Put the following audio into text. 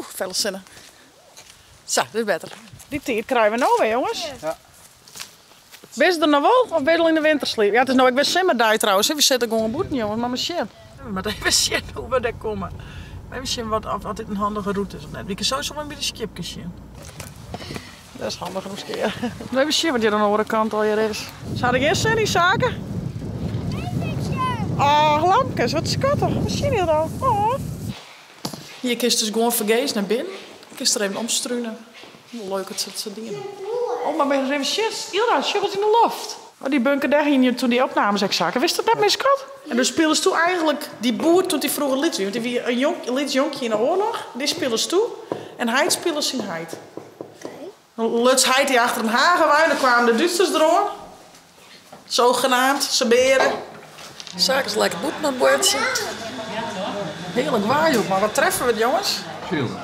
veel zinnen. Zo, dit is beter. Die tijd krijgen we nou weer, jongens. Ja. Ben je er nou wel of ben je al in de wintersleep? Ja, het is nou, ik ben zomerdag trouwens. We zitten gewoon boeten, jongens, maar misschien. Maar even zien hoe we daar komen. Even zien wat dit een handige route is of net. We kunnen sowieso wel een beetje skipjes zien. Dat is handig nog eens keer. Even zien wat hier aan de andere kant al hier is. Zou ik eerst zien die zaken? Oh, lampjes, wat schattig. Wat zie je dan? Oh. Hier kun je dus gewoon vergezen naar binnen. Kun je er even omstruinen. Hoe leuk het ze dingen. Oh, maar ben je even shit? Ilda, schubbelt in de loft. Oh, die bunker daar ging toen die opnames ik zaken. Wist dat net, mijn schat? En dus speelden ze toen eigenlijk die boer toen die vroeger lied. Want die was een lied jonkje in de oorlog. Die speelden ze toe. En hij speelde zijn heid. Luts heid die achter een hagen waren. Dan kwamen de Duitsers erom. Zogenaamd, ze beren. Zaken is lekker boet met boordje. Heerlijk waar, joh. Maar wat treffen we het, jongens? Veel.